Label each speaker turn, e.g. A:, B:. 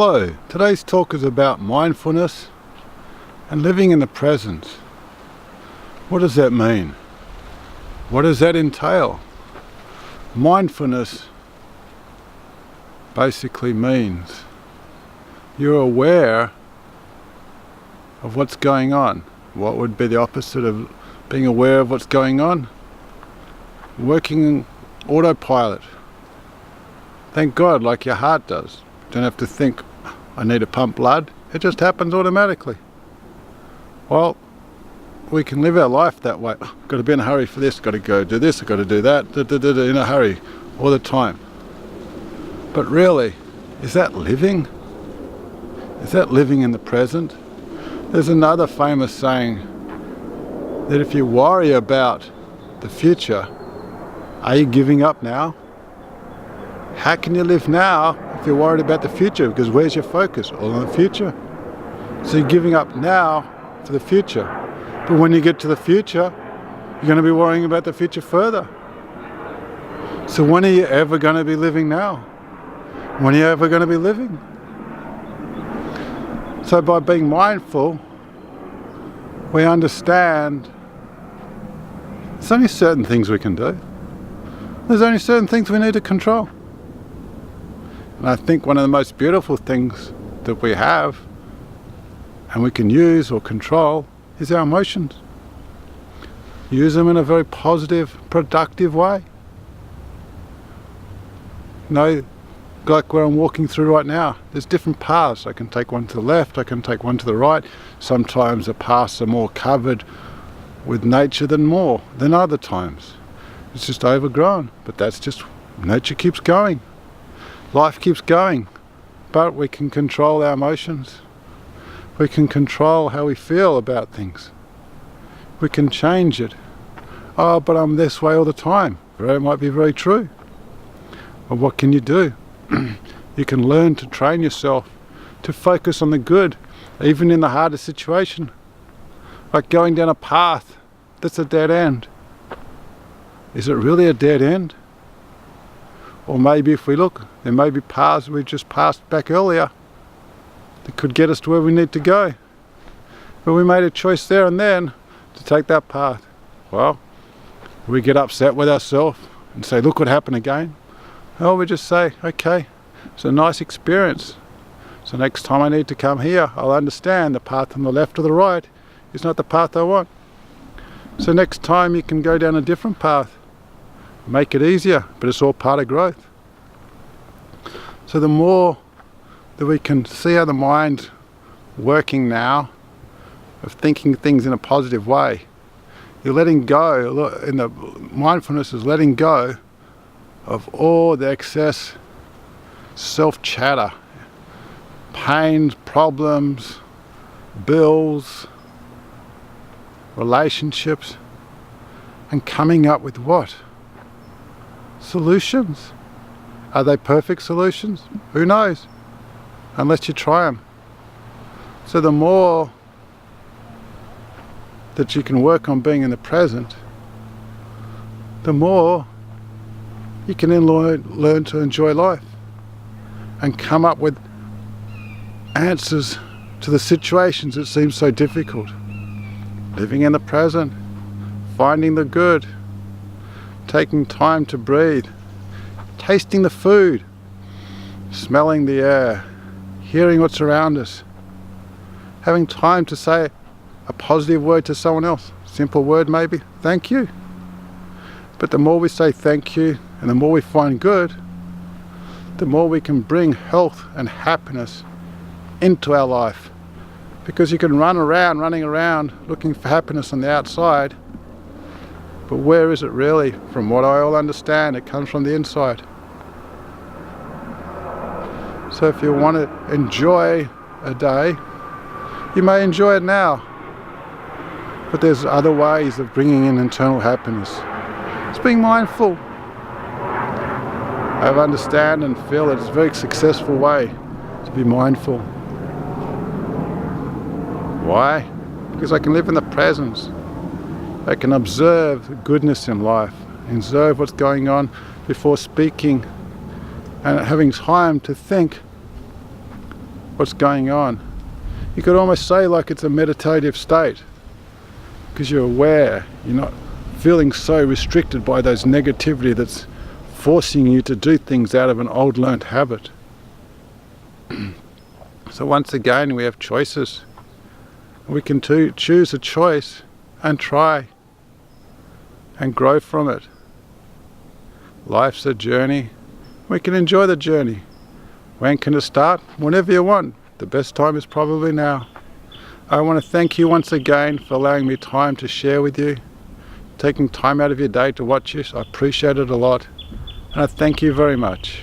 A: Hello, today's talk is about mindfulness and living in the present. What does that mean? What does that entail? Mindfulness basically means you're aware of what's going on. What would be the opposite of being aware of what's going on? Working in autopilot. Thank God, like your heart does. You don't have to think, I need to pump blood. It just happens automatically. Well, we can live our life that way. Got to be in a hurry for this, got to go do this, got to do that, in a hurry all the time. But really, is that living? Is that living in the present? There's another famous saying that if you worry about the future, are you giving up now? How can you live now if you're worried about the future? Because where's your focus? All on the future. So you're giving up now for the future. But when you get to the future, you're going to be worrying about the future further. So when are you ever going to be living now? When are you ever going to be living? So by being mindful, we understand there's only certain things we can do. There's only certain things we need to control. And I think one of the most beautiful things that we have and we can use or control is our emotions. Use them in a very positive, productive way. You know, like where I'm walking through right now, there's different paths. I can take one to the left, I can take one to the right. Sometimes the paths are more covered with nature than other times. It's just overgrown, but that's just, nature keeps going. Life keeps going, but we can control our emotions. We can control how we feel about things. We can change it. Oh, but I'm this way all the time. It might be very true. But what can you do? You can learn to train yourself to focus on the good, even in the hardest situation. Like going down a path that's a dead end. Is it really a dead end? Or maybe if we look, there may be paths we just passed back earlier that could get us to where we need to go. But we made a choice there and then to take that path. Well, we get upset with ourselves and say, look what happened again. Or we just say, okay, it's a nice experience. So next time I need to come here, I'll understand the path on the left or the right is not the path I want. So next time you can go down a different path. Make it easier, but it's all part of growth. So the more that we can see how the mind's working now, of thinking things in a positive way, you're letting go, in the mindfulness is letting go of all the excess self-chatter, pains, problems, bills, relationships, and coming up with what? Solutions. Are they perfect solutions? Who knows? Unless you try them. So the more that you can work on being in the present, the more you can then learn to enjoy life and come up with answers to the situations that seem so difficult. Living in the present, finding the good, taking time to breathe, tasting the food, smelling the air, hearing what's around us, having time to say a positive word to someone else, simple word maybe, thank you. But the more we say thank you and the more we find good, the more we can bring health and happiness into our life. Because you can running around looking for happiness on the outside, but where is it really? From what I all understand, it comes from the inside. So if you want to enjoy a day, you may enjoy it now. But there's other ways of bringing in internal happiness. It's being mindful. I understand and feel that it's a very successful way to be mindful. Why? Because I can live in the present. I can observe the goodness in life, observe what's going on before speaking, and having time to think what's going on. You could almost say like it's a meditative state, because you're aware, you're not feeling so restricted by those negativity that's forcing you to do things out of an old learned habit. So once again, we have choices. We can choose a choice and try and grow from it. Life's a journey. We can enjoy the journey. When can it start? Whenever you want. The best time is probably now. I want to thank you once again for allowing me time to share with you, taking time out of your day to watch this. I appreciate it a lot, and I thank you very much.